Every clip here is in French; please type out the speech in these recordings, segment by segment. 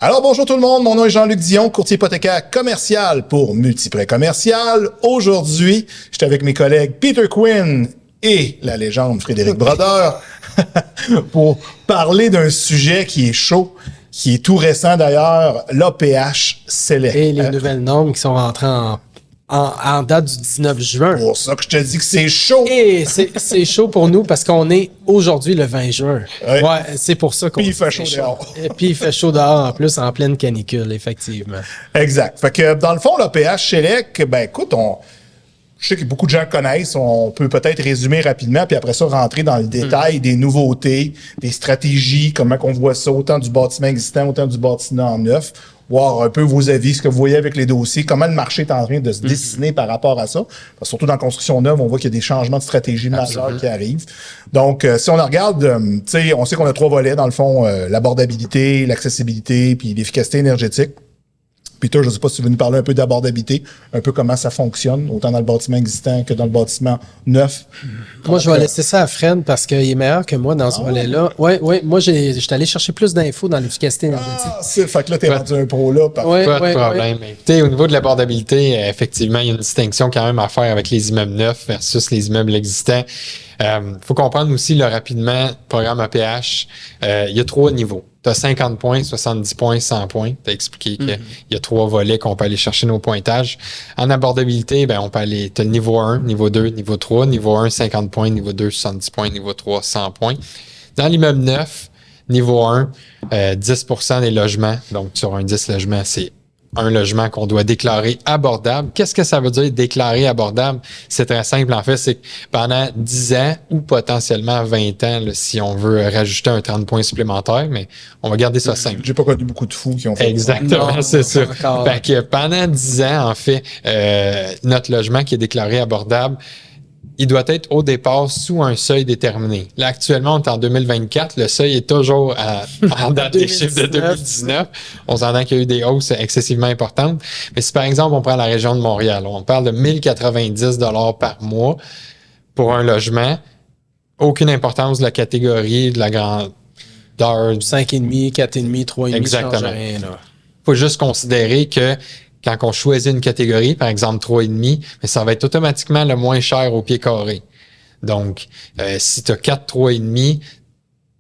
Alors bonjour tout le monde, mon nom est Jean-Luc Dion, courtier hypothécaire commercial pour Multiprêt Commercial. Aujourd'hui, je suis avec mes collègues Peter Quinn et la légende Frédéric Brodeur pour parler d'un sujet qui est chaud, qui est tout récent d'ailleurs, l'APH Select. Et les nouvelles normes qui sont rentrées en date du 19 juin. C'est pour ça que je te dis que c'est chaud. Et c'est chaud pour nous parce qu'on est aujourd'hui le 20 juin. Ouais. Ouais, c'est pour ça qu'on Puis il fait chaud dehors. Et puis il fait chaud dehors en plus en pleine canicule, effectivement. Exact. Fait que dans le fond, l'APH Select, ben écoute, je sais que beaucoup de gens connaissent, on peut peut-être résumer rapidement, puis après ça, rentrer dans le détail des nouveautés, des stratégies, comment qu'on voit ça, autant du bâtiment existant, autant du bâtiment neuf, voir un peu vos avis, ce que vous voyez avec les dossiers, comment le marché est en train de se dessiner par rapport à ça. Parce que surtout dans la construction neuve, on voit qu'il y a des changements de stratégie majeurs qui arrivent. Donc, si on la regarde, tu sais, on sait qu'on a 3 volets, dans le fond, l'abordabilité, l'accessibilité, puis l'efficacité énergétique. Peter, je ne sais pas si tu veux nous parler un peu d'abordabilité, un peu comment ça fonctionne, autant dans le bâtiment existant que dans le bâtiment neuf. Moi, je vais laisser ça à Fred parce qu'il est meilleur que moi dans ce volet-là. Oui, moi, j'étais allé chercher plus d'infos dans l'efficacité énergétique. Fait que là, t'es rendu un pro là. Pas de problème. Écoutez, au niveau de l'abordabilité, effectivement, il y a une distinction quand même à faire avec les immeubles neufs versus les immeubles existants. Faut comprendre aussi là, rapidement, le programme APH, il y a 3 niveaux. Tu as 50 points, 70 points, 100 points. Tu as expliqué qu'il y a 3 volets qu'on peut aller chercher nos pointages. En abordabilité, ben, on peut aller, tu as le niveau 1, niveau 2, niveau 3. Niveau 1, 50 points, niveau 2, 70 points, niveau 3, 100 points. Dans l'immeuble neuf, niveau 1, 10% des logements. Donc, sur un 10 logements, c'est un logement qu'on doit déclarer abordable. Qu'est-ce que ça veut dire déclarer abordable? C'est très simple. En fait, c'est que pendant 10 ans ou potentiellement 20 ans, là, si on veut rajouter un 30 points supplémentaires, mais on va garder ça simple. J'ai pas connu beaucoup de fous qui ont fait Exactement, Non, c'est ça. encore. Fait que pendant 10 ans, en fait, notre logement qui est déclaré abordable, il doit être au départ sous un seuil déterminé. Là, actuellement, on est en 2024. Le seuil est toujours en date des chiffres de 2019. On s'entend qu'il y a eu des hausses excessivement importantes. Mais si, par exemple, on prend la région de Montréal, on parle de 1090 $ par mois pour un logement. Aucune importance de la catégorie, de la grandeur. 5,5, 4,5, 3,5, Exactement. ça change rien, là. Faut juste considérer que quand on choisit une catégorie, par exemple 3,5, mais ça va être automatiquement le moins cher au pied carré. Donc, si tu as 4 3,5,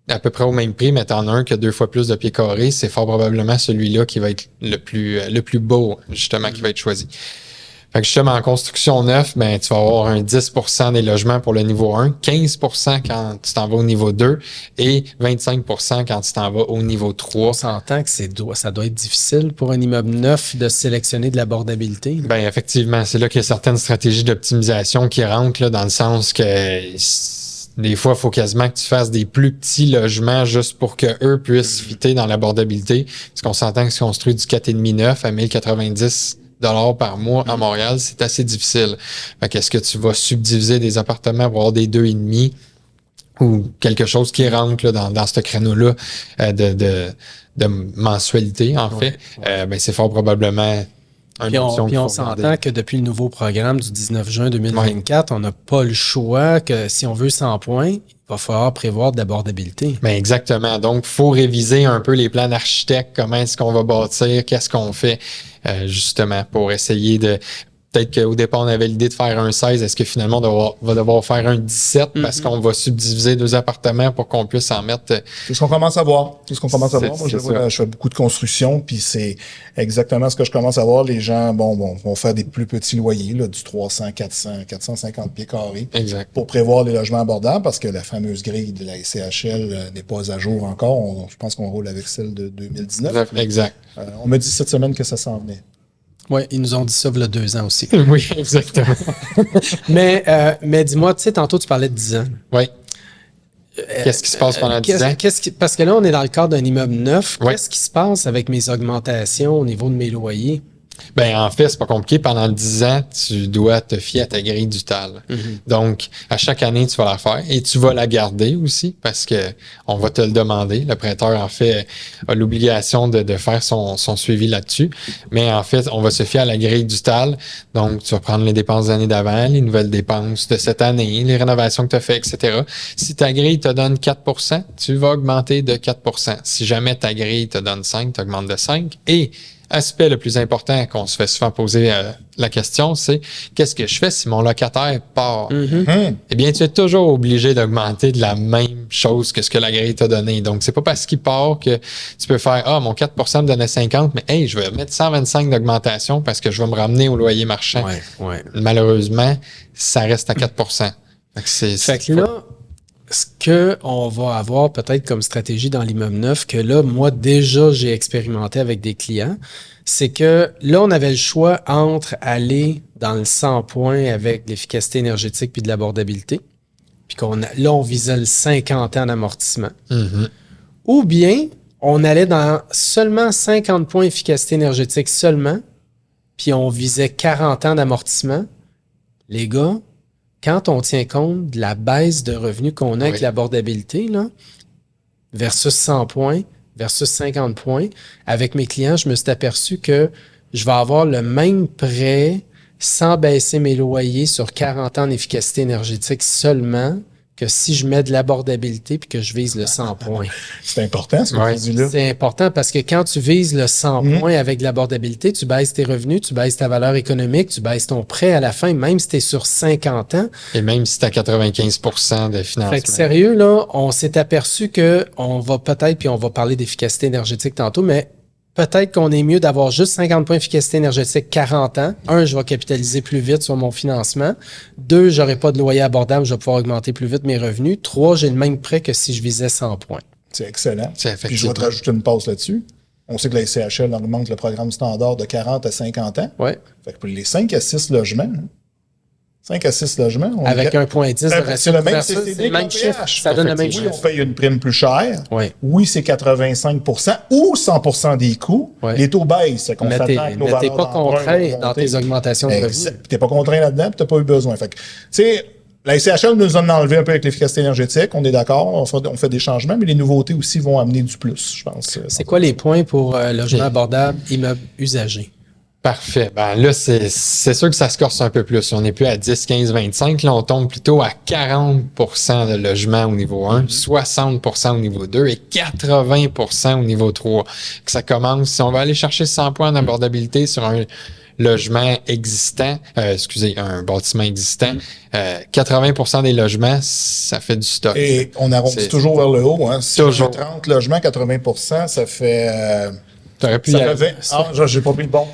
à peu près au même prix, mais tu en as un qui a 2 fois plus de pieds carrés, c'est fort probablement celui-là qui va être le plus beau, justement, qui va être choisi. Fait que justement, en construction neuve, ben, tu vas avoir un 10% des logements pour le niveau 1, 15% quand tu t'en vas au niveau 2 et 25% quand tu t'en vas au niveau 3. On s'entend que ça doit être difficile pour un immeuble neuf de sélectionner de l'abordabilité. Ben effectivement, c'est là qu'il y a certaines stratégies d'optimisation qui rentrent là, dans le sens que des fois, il faut quasiment que tu fasses des plus petits logements juste pour que eux puissent fitter dans l'abordabilité. Parce qu'on s'entend que si on construit du 4,5 neuf à 1090 $ par mois à Montréal, c'est assez difficile. Fait qu'est-ce que tu vas subdiviser des appartements pour avoir des 2,5 ou quelque chose qui rentre là, dans ce créneau-là de mensualité, en fait, ben c'est fort probablement Puis on s'entend que depuis le nouveau programme du 19 juin 2024, on n'a pas le choix que si on veut 100 points, il va falloir prévoir de l'abordabilité. Ben exactement. Donc, il faut réviser un peu les plans d'architecte, comment est-ce qu'on va bâtir, qu'est-ce qu'on fait, justement, pour essayer de... Peut-être qu'au départ, on avait l'idée de faire un 16. Est-ce que finalement, on va devoir faire un 17 parce qu'on va subdiviser 2 appartements pour qu'on puisse en mettre... C'est ce qu'on commence à voir. Moi, ça. je fais beaucoup de construction, puis c'est exactement ce que je commence à voir. Les gens, vont faire des plus petits loyers, là, du 300, 400, 450 pieds carrés. Exact. Pour prévoir les logements abordables, parce que la fameuse grille de la SCHL n'est pas à jour encore. Je pense qu'on roule avec celle de 2019. Exact. On m'a dit cette semaine que ça s'en venait. Oui, ils nous ont dit ça il y a 2 ans aussi. Oui, exactement. mais dis-moi, tu sais, tantôt, tu parlais de 10 ans. Oui. Qu'est-ce qui se passe pendant 10 ans? Parce que là, on est dans le cadre d'un immeuble neuf. Oui. Qu'est-ce qui se passe avec mes augmentations au niveau de mes loyers? Ben, en fait, c'est pas compliqué. Pendant 10 ans, tu dois te fier à ta grille du TAL. Donc, à chaque année, tu vas la faire et tu vas la garder aussi parce que on va te le demander. Le prêteur, en fait, a l'obligation de faire son suivi là-dessus. Mais en fait, on va se fier à la grille du TAL. Donc, tu vas prendre les dépenses de l'année d'avant, les nouvelles dépenses de cette année, les rénovations que tu as faites, etc. Si ta grille te donne 4 %, tu vas augmenter de 4 %. Si jamais ta grille te donne 5, tu augmentes de 5. Et aspect le plus important qu'on se fait souvent poser la question, c'est qu'est-ce que je fais si mon locataire part? Eh bien, tu es toujours obligé d'augmenter de la même chose que ce que la grille t'a donné. Donc, c'est pas parce qu'il part que tu peux faire mon 4 % me donnait 50, mais hey, je vais mettre 125 d'augmentation parce que je vais me ramener au loyer marchand. Malheureusement, ça reste à 4 %. Fait que là, ce qu'on va avoir peut-être comme stratégie dans l'immeuble neuf, que là, moi, déjà, j'ai expérimenté avec des clients, c'est que là, on avait le choix entre aller dans le 100 points avec l'efficacité énergétique puis de l'abordabilité, puis là, on visait le 50 ans d'amortissement. Ou bien, on allait dans seulement 50 points efficacité énergétique seulement, puis on visait 40 ans d'amortissement. Les gars, quand on tient compte de la baisse de revenus qu'on a avec l'abordabilité, là, versus 100 points, versus 50 points, avec mes clients, je me suis aperçu que je vais avoir le même prêt sans baisser mes loyers sur 40 ans d'efficacité énergétique seulement que si je mets de l'abordabilité puis que je vise le 100 points. C'est important, ce que tu dis là. C'est important parce que quand tu vises le 100 points avec de l'abordabilité, tu baisses tes revenus, tu baisses ta valeur économique, tu baisses ton prêt à la fin, même si tu es sur 50 ans. Et même si tu as 95 % de financement. Fait que sérieux, là, on s'est aperçu que on va peut-être, puis on va parler d'efficacité énergétique tantôt, mais peut-être qu'on est mieux d'avoir juste 50 points d'efficacité énergétique 40 ans. 1, je vais capitaliser plus vite sur mon financement. 2, j'aurai pas de loyer abordable, je vais pouvoir augmenter plus vite mes revenus. 3, j'ai le même prêt que si je visais 100 points. C'est excellent. Puis je vais te rajouter une pause là-dessus. On sait que la SCHL augmente le programme standard de 40 à 50 ans. Ouais. Fait que pour les 5 à 6 logements, 5 à 6 logements. Avec 1,10 de ratio c'est le même couverture, CCD, c'est le même chiffre. Ça donne le même chiffre. On paye une prime plus chère. Oui. Oui, c'est 85 % ou 100 % des coûts. Les taux baissent. Mais tu n'es pas contraint dans tes augmentations de revenus. Tu n'es pas contraint là-dedans et tu n'as pas eu besoin. Fait que, tu sais, la SCHL nous en a enlevé un peu avec l'efficacité énergétique. On est d'accord, on fait des changements, mais les nouveautés aussi vont amener du plus, je pense. C'est quoi les points pour logement abordable, immeuble usagé? Parfait. Ben là, c'est sûr que ça se corse un peu plus. On n'est plus à 10, 15, 25. Là, on tombe plutôt à 40 % de logements au niveau 1, 60 % au niveau 2 et 80 % au niveau 3. Que ça commence, si on va aller chercher 100 points d'abordabilité sur un logement existant, un bâtiment existant, 80 % des logements, ça fait du stock. Et on arrondit toujours vers le haut. Hein. Si toujours. 30 logements, 80 % ça fait... T'aurais pu j'ai pas pris le bon.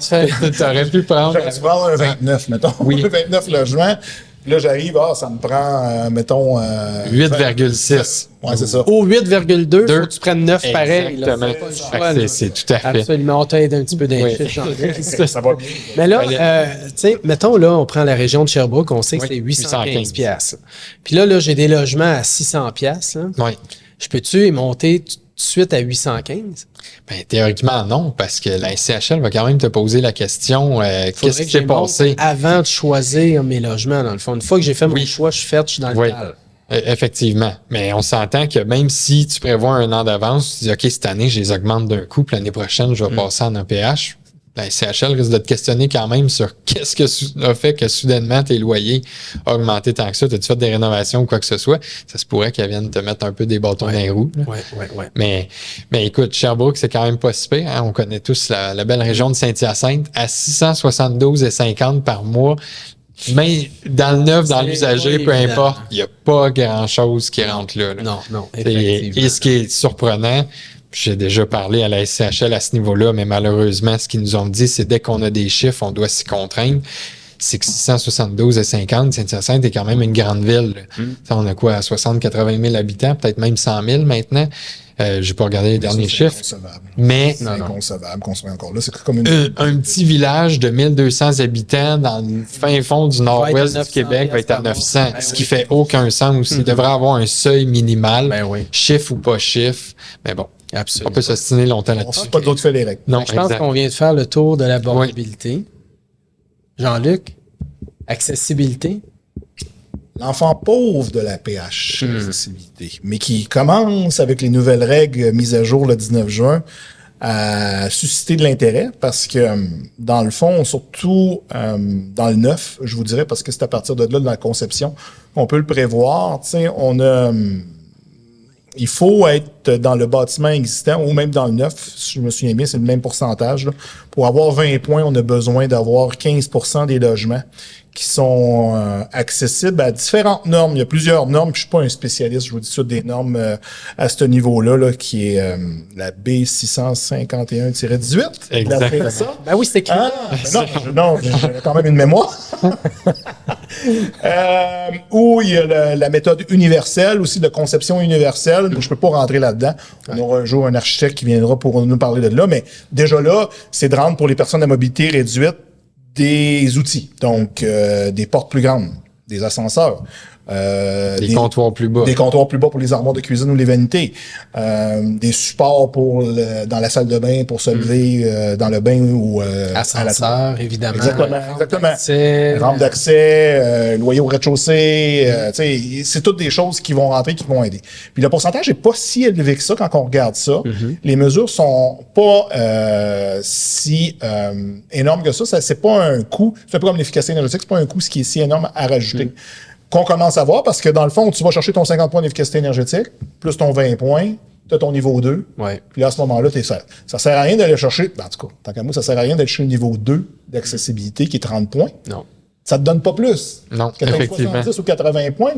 T'aurais pu prendre... J'aurais dû prendre un 29, mettons. Oui. 29 logements. Là, j'arrive, ça me prend, mettons... 8,6. Ouais, c'est ça. Au 8,2, il faut que tu prennes 9 pareil. Exactement. C'est tout à fait. Absolument. On t'aide un petit peu d'inchiche. Ça va bien. Mais là, tu sais, mettons, là, on prend la région de Sherbrooke, on sait que c'est 815 $. Puis là, j'ai des logements à 600 $. Oui. Je peux-tu monter tout de suite à 815? Ben, théoriquement, non, parce que la SCHL va quand même te poser la question qu'est-ce qui s'est passé? Avant de choisir mes logements, dans le fond. Une fois que j'ai fait mon choix, je suis dans le tal. Effectivement. Mais on s'entend que même si tu prévois un an d'avance, tu dis, OK, cette année, je les augmente d'un coup, puis l'année prochaine, je vais passer en APH. La SCHL risque de te questionner quand même sur qu'est-ce que a fait que soudainement tes loyers ont augmenté tant que ça. T'as-tu fait des rénovations ou quoi que ce soit? Ça se pourrait qu'elle vienne te mettre un peu des bâtons dans les roues. Ouais. Mais écoute, Sherbrooke, c'est quand même pas si pire, hein? On connaît tous la belle région de Saint-Hyacinthe à 672,50 par mois. Mais dans le neuf, dans l'usager, peu importe, il n'y a pas grand-chose qui rentre là. Non, effectivement. Et ce qui est surprenant, j'ai déjà parlé à la SCHL à ce niveau-là, mais malheureusement, ce qu'ils nous ont dit, c'est dès qu'on a des chiffres, on doit s'y contraindre. C'est que 672,50, Saint-Hyacinthe est quand même une grande ville. On a quoi, 60-80 000 habitants, peut-être même 100 000 maintenant. J'ai pas regardé les derniers chiffres. Mais c'est inconcevable qu'on soit encore là. C'est comme un petit village de 1200 habitants dans le fin fond du nord-ouest du Québec va être à 900, ce qui fait aucun sens. Il devrait avoir un seuil minimal, chiffre ou pas chiffre. Mais bon. Absolument. On peut s'ostiner longtemps On là-dessus. ne pas d'autres fait les règles. Non, Je pense exact. qu'on vient de faire le tour de l'abordabilité. Jean-Luc, accessibilité. L'enfant pauvre de la PH, accessibilité, mais qui commence avec les nouvelles règles mises à jour le 19 juin à susciter de l'intérêt parce que, dans le fond, surtout dans le neuf, je vous dirais, parce que c'est à partir de là, de la conception, on peut le prévoir. Tu sais, il faut être dans le bâtiment existant ou même dans le neuf, si je me souviens bien, c'est le même pourcentage. Là. Pour avoir 20 points, on a besoin d'avoir 15% des logements qui sont accessibles à différentes normes. Il y a plusieurs normes, puis je suis pas un spécialiste, je vous dis ça, des normes à ce niveau-là, là, qui est la B651-18. Exactement. Ça? Ben oui, c'est écrit. Ah, non, j'ai quand même une mémoire. Où il y a la méthode universelle, aussi de conception universelle. Je peux pas rentrer là-dedans. On aura un jour un architecte qui viendra pour nous parler de là, mais déjà là, c'est de rendre pour les personnes à mobilité réduite des outils. Donc, des portes plus grandes, des ascenseurs. Des comptoirs plus bas. Des comptoirs plus bas pour les armoires de cuisine ou les vanités. Des supports pour dans la salle de bain pour se lever dans le bain ou Ascenseur, évidemment. Exactement. C'est Rampe d'accès, loyer au rez-de-chaussée, tu sais, c'est toutes des choses qui vont rentrer, qui vont aider. Puis le pourcentage est pas si élevé que ça quand on regarde ça. Les mesures sont pas si énormes que ça. C'est pas un coût. C'est un peu comme l'efficacité énergétique, c'est pas un coût ce qui est si énorme à rajouter. Qu'on commence à voir, parce que dans le fond, tu vas chercher ton 50 points d'efficacité énergétique, plus ton 20 points, tu as ton niveau 2, Ouais. puis là, à ce moment-là, tu es certes. Ça sert à rien d'aller chercher, en tout cas, tant qu'à moi, ça sert à rien d'aller chercher le niveau 2 d'accessibilité qui est 30 points. non. Ça te donne pas plus. Non, Que t'aies effectivement. 70 ou 80 points,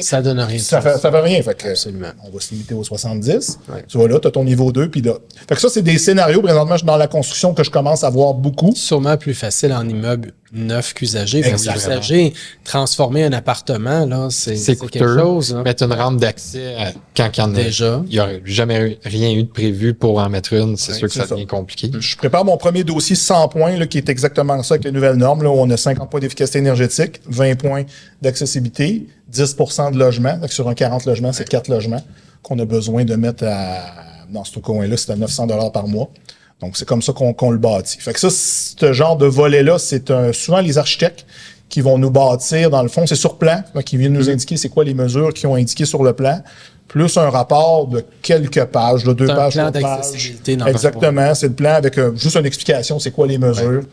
Ça donne rien. ça fait rien. Fait que, Absolument. on va se limiter aux 70. Ouais. Tu vois là, tu as ton niveau 2, puis là. Fait que ça, c'est des scénarios, présentement, dans la construction que je commence à voir beaucoup. Sûrement plus facile en immeuble neuf qu'usagé. Parce que Exactement. usagé, transformer un appartement, là, c'est quelque coûteux. chose. Hein. Mettre une rampe d'accès quand il y en a. Déjà. Il n'y aurait jamais rien eu de prévu pour en mettre une. C'est sûr que c'est ça ça. devient compliqué. Je prépare mon premier dossier 100 points, là, qui est exactement ça avec les nouvelles normes, là, où on a 50 points d'efficacité énergétique, 20 points d'accessibilité, 10% de logement. Donc, sur un 40 logements, c'est 4 logements qu'on a besoin de mettre dans ce coin-là, c'est à 900 $ par mois. Donc, c'est comme ça qu'on le bâtit. Fait que ça, ce genre de volet-là, c'est souvent les architectes qui vont nous bâtir, dans le fond, c'est sur plan, qui viennent nous indiquer c'est quoi les mesures qu'ils ont indiquées sur le plan, plus un rapport de quelques pages, de 2 C'est un pages, plan 3 pages. d'accessibilité dans le Exactement, c'est le plan avec juste une explication, c'est quoi les mesures.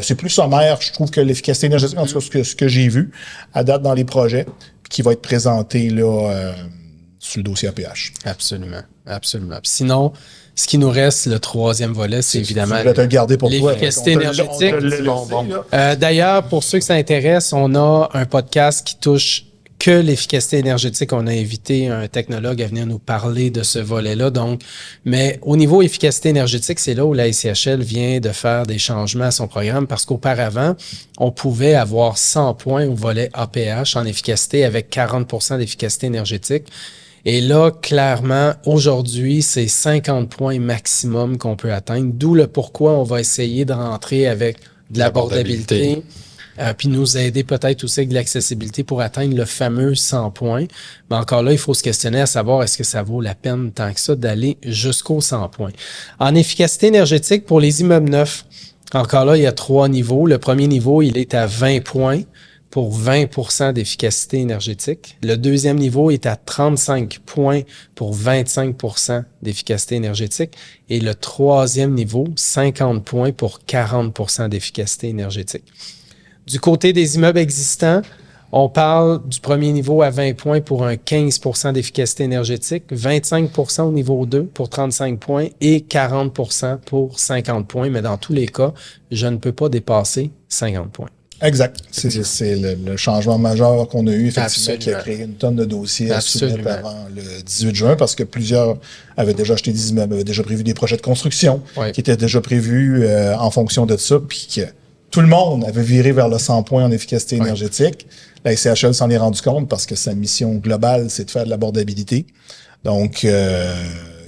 C'est plus sommaire, je trouve, que l'efficacité énergétique, en tout cas ce que j'ai vu à date dans les projets, puis qui va être présenté là sur le dossier APH. Absolument. Absolument. Puis sinon, ce qui nous reste, le troisième volet, c'est évidemment Je vais te le garder pour toi. l'efficacité On te énergétique. le laissé, Bon. là. D'ailleurs, pour ceux que ça intéresse, on a un podcast qui touche que l'efficacité énergétique. On a invité un technologue à venir nous parler de ce volet-là. Donc, mais au niveau efficacité énergétique, c'est là où la SCHL vient de faire des changements à son programme parce qu'auparavant, on pouvait avoir 100 points au volet APH en efficacité avec 40% d'efficacité énergétique. Et là, clairement, aujourd'hui, c'est 50 points maximum qu'on peut atteindre, d'où le pourquoi on va essayer de rentrer avec de l'abordabilité, puis nous aider peut-être aussi avec de l'accessibilité pour atteindre le fameux 100 points. Mais encore là, il faut se questionner à savoir est-ce que ça vaut la peine tant que ça d'aller jusqu'aux 100 points. En efficacité énergétique, pour les immeubles neufs, encore là, il y a 3 niveaux. Le premier niveau, il est à 20 points pour 20% d'efficacité énergétique. Le deuxième niveau est à 35 points pour 25% d'efficacité énergétique. Et le troisième niveau, 50 points pour 40% d'efficacité énergétique. Du côté des immeubles existants, on parle du premier niveau à 20 points pour un 15% d'efficacité énergétique, 25% au niveau 2 pour 35 points et 40% pour 50 points. Mais dans tous les cas, je ne peux pas dépasser 50 points. Exact. C'est le changement majeur qu'on a eu, effectivement, qui a Absolument. créé une tonne de dossiers à soumettre Absolument. avant le 18 juin, parce que plusieurs avaient déjà acheté des immeubles, avaient déjà prévu des projets de construction, Ouais. qui étaient déjà prévus en fonction de ça, puis que tout le monde avait viré vers le 100 points en efficacité énergétique. La SCHL s'en est rendu compte parce que sa mission globale, c'est de faire de l'abordabilité. Donc,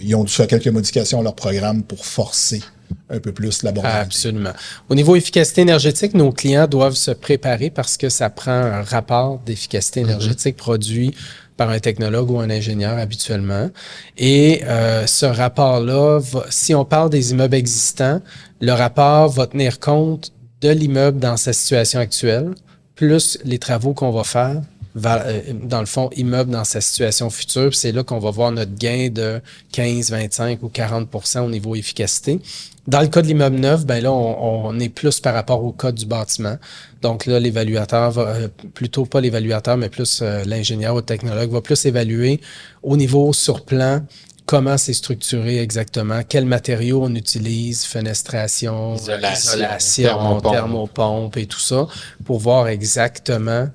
ils ont dû faire quelques modifications à leur programme pour forcer un peu plus l'abordabilité. Absolument. Au niveau efficacité énergétique, nos clients doivent se préparer parce que ça prend un rapport d'efficacité énergétique produit par un technologue ou un ingénieur habituellement. Et ce rapport-là, si on parle des immeubles existants, le rapport va tenir compte de l'immeuble dans sa situation actuelle, plus les travaux qu'on va faire, dans le fond, immeuble dans sa situation future. C'est là qu'on va voir notre gain de 15, 25 ou 40% au niveau efficacité. Dans le cas de l'immeuble neuf, ben là, on est plus par rapport au cas du bâtiment. Donc là, l'évaluateur va, plutôt pas l'évaluateur, mais plus l'ingénieur ou le technologue va plus évaluer au niveau sur plan comment c'est structuré exactement, quels matériaux on utilise, fenestration, isolation, thermopompe et tout ça, pour voir exactement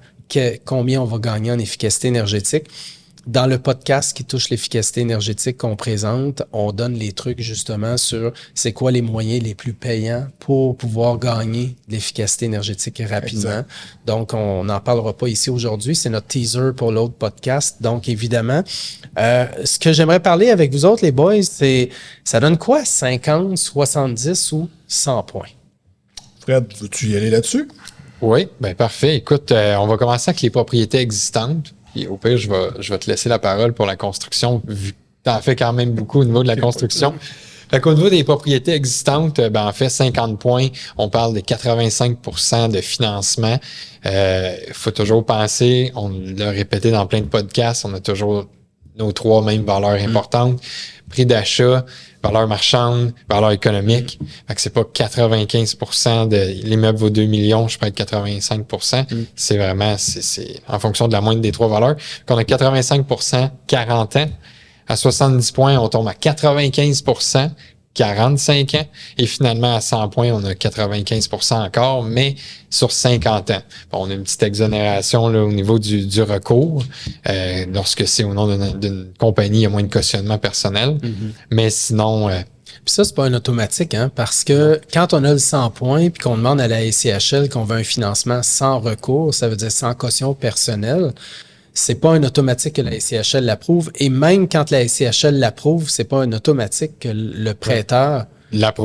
combien on va gagner en efficacité énergétique. Dans le podcast qui touche l'efficacité énergétique qu'on présente, on donne les trucs justement sur c'est quoi les moyens les plus payants pour pouvoir gagner de l'efficacité énergétique rapidement. Exact. Donc, on n'en parlera pas ici aujourd'hui. C'est notre teaser pour l'autre podcast. Donc, évidemment, ce que j'aimerais parler avec vous autres, les boys, c'est ça donne quoi? 50, 70 ou 100 points? Fred, veux-tu y aller là-dessus? Oui, bien parfait. Écoute, on va commencer avec les propriétés existantes. Et au pire, je vais te laisser la parole pour la construction, vu que tu en fais quand même beaucoup au niveau de la construction. Fait qu'au niveau des propriétés existantes, en fait, 50 points, on parle de 85% de financement. Faut toujours penser, on l'a répété dans plein de podcasts, on a toujours nos 3 mêmes valeurs importantes. Prix d'achat, valeur marchande, valeur économique. Fait que c'est pas 95% de l'immeuble vaut 2 millions, je peux être 85%. C'est vraiment, c'est en fonction de la moindre des 3 valeurs. Qu'on a 85%, 40 ans. À 70 points, on tombe à 95%, 45 ans. Et finalement, à 100 points, on a 95% encore, mais sur 50 ans. Bon, on a une petite exonération là, au niveau du recours, lorsque c'est au nom d'une compagnie, il y a moins de cautionnement personnel. Mais sinon... Puis ça, c'est pas un automatique, hein, parce que quand on a le 100 points puis qu'on demande à la SCHL qu'on veut un financement sans recours, ça veut dire sans caution personnelle, c'est pas un automatique que la SCHL l'approuve. Et même quand la SCHL l'approuve, c'est pas un automatique que le prêteur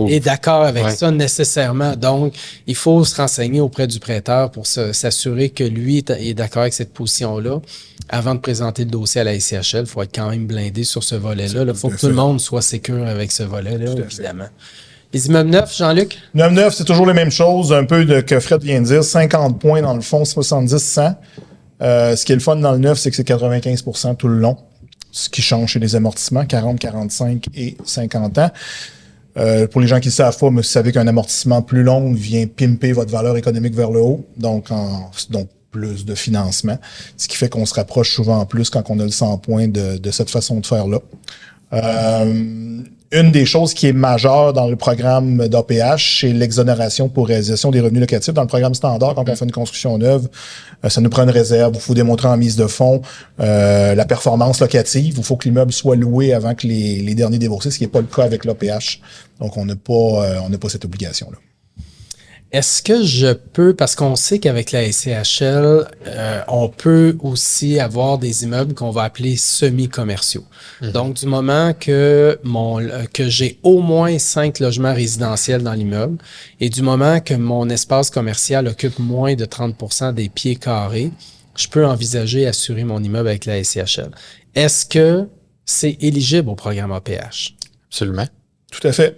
est d'accord avec ça nécessairement. Donc, il faut se renseigner auprès du prêteur pour s'assurer que lui est d'accord avec cette position-là. Avant de présenter le dossier à la SCHL, il faut être quand même blindé sur ce volet-là. Il faut que tout le monde soit sécure avec ce volet-là, évidemment. Les immeubles neufs, Jean-Luc? Immeubles neufs, c'est toujours les mêmes choses, un peu de que Fred vient de dire. 50 points dans le fond, 70, 100. Ce qui est le fun dans le neuf, c'est que c'est 95% tout le long. Ce qui change chez les amortissements, 40, 45 et 50 ans. Pour les gens qui ne savent pas, mais vous savez qu'un amortissement plus long vient pimper votre valeur économique vers le haut, donc plus de financement. Ce qui fait qu'on se rapproche souvent plus quand on a le 100 points de cette façon de faire-là. Une des choses qui est majeure dans le programme d'APH, c'est l'exonération pour réalisation des revenus locatifs. Dans le programme standard, quand on fait une construction neuve, ça nous prend une réserve. Il faut démontrer en mise de fonds la performance locative. Il faut que l'immeuble soit loué avant que les derniers déboursés, ce qui n'est pas le cas avec l'APH. Donc, on n'a pas cette obligation-là. Est-ce que je peux, parce qu'on sait qu'avec la SCHL, on peut aussi avoir des immeubles qu'on va appeler semi-commerciaux. Donc, du moment que j'ai au moins 5 logements résidentiels dans l'immeuble et du moment que mon espace commercial occupe moins de 30% des pieds carrés, je peux envisager assurer mon immeuble avec la SCHL. Est-ce que c'est éligible au programme APH? Absolument. Tout à fait.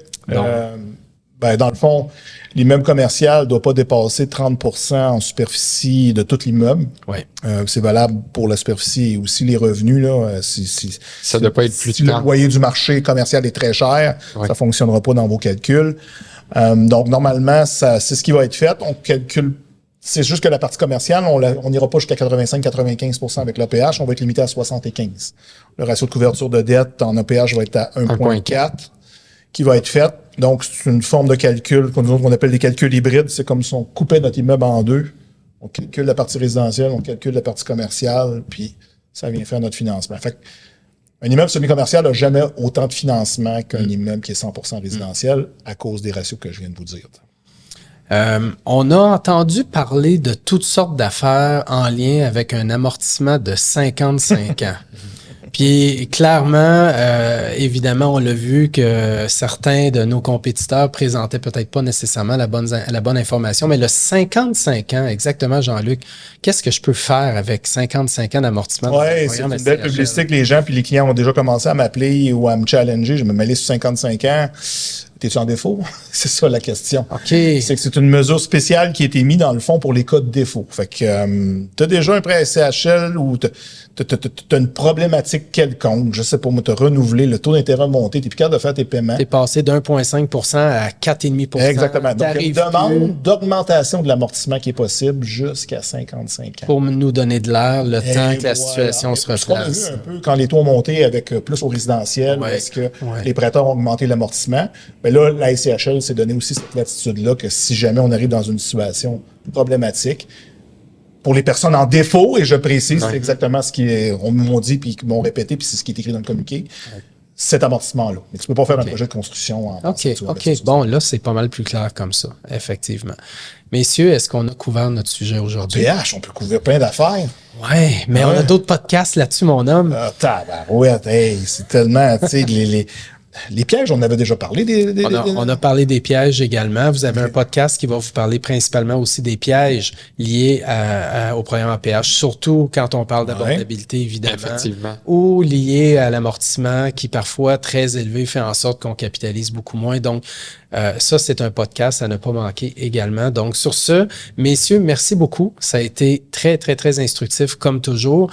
Dans le fond, l'immeuble commercial ne doit pas dépasser 30% en superficie de tout l'immeuble. Ouais. C'est valable pour la superficie et aussi les revenus. Là, ça ne doit pas être plus si de 30. Le loyer du marché commercial est très cher, ça ne fonctionnera pas dans vos calculs. Donc, normalement, c'est ce qui va être fait. On calcule. C'est juste que la partie commerciale, on n'ira pas jusqu'à 85-95% avec l'APH, on va être limité à 75. Le ratio de couverture de dette en APH va être à 1,4 qui va être fait. Donc, c'est une forme de calcul qu'on appelle des calculs hybrides. C'est comme si on coupait notre immeuble en deux. On calcule la partie résidentielle, on calcule la partie commerciale, puis ça vient faire notre financement. Fait un immeuble semi-commercial n'a jamais autant de financement qu'un immeuble qui est 100% résidentiel à cause des ratios que je viens de vous dire. On a entendu parler de toutes sortes d'affaires en lien avec un amortissement de 55 ans. Puis clairement, évidemment, on l'a vu que certains de nos compétiteurs présentaient peut-être pas nécessairement la bonne information, mais le 55 ans, exactement, Jean-Luc, qu'est-ce que je peux faire avec 55 ans d'amortissement? Oui, c'est une belle publicité que les gens puis les clients ont déjà commencé à m'appeler ou à me challenger. Je me mêlais sur 55 ans. T'es-tu en défaut? C'est ça la question. OK. C'est que c'est une mesure spéciale qui a été mise dans le fond pour les cas de défaut. Fait que t'as déjà un prêt SCHL ou t'as une problématique quelconque, je sais pas, moi, t'as renouvelé, le taux d'intérêt a monté, t'es plus capable de faire tes paiements. T'es passé d'1,5% à 4,5%. Exactement. Donc, il y a une demande d'augmentation de l'amortissement qui est possible jusqu'à 55 ans. Pour nous donner de l'air, le temps que la situation se replace. On a vu un peu quand les taux ont monté avec plus au résidentiel, est-ce que les prêteurs ont augmenté l'amortissement? Mais là, la SCHL s'est donné aussi cette latitude-là que si jamais on arrive dans une situation problématique, pour les personnes en défaut, et je précise, c'est exactement ce qu'on m'ont dit puis qu'ils m'ont répété, puis c'est ce qui est écrit dans le communiqué, cet amortissement-là. Mais tu peux pas faire un projet de construction en OK. Bon, là, c'est pas mal plus clair comme ça, effectivement. Messieurs, est-ce qu'on a couvert notre sujet aujourd'hui? PH, on peut couvrir plein d'affaires. Ouais, mais on a d'autres podcasts là-dessus, mon homme. Tabarouette, hey, c'est tellement, tu sais, les pièges, on en avait déjà parlé. On a parlé des pièges également. Vous avez un podcast qui va vous parler principalement aussi des pièges liés au programme APH, surtout quand on parle d'abordabilité, évidemment, effectivement, ou liés à l'amortissement qui, parfois, très élevé, fait en sorte qu'on capitalise beaucoup moins. Donc, ça, c'est un podcast à ne pas manquer également. Donc, sur ce, messieurs, merci beaucoup. Ça a été très, très, très instructif, comme toujours.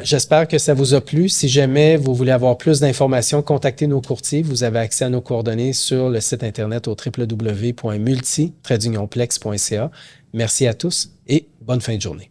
J'espère que ça vous a plu. Si jamais vous voulez avoir plus d'informations, contactez nos courtiers. Vous avez accès à nos coordonnées sur le site Internet au www.multi-plex.ca. Merci à tous et bonne fin de journée.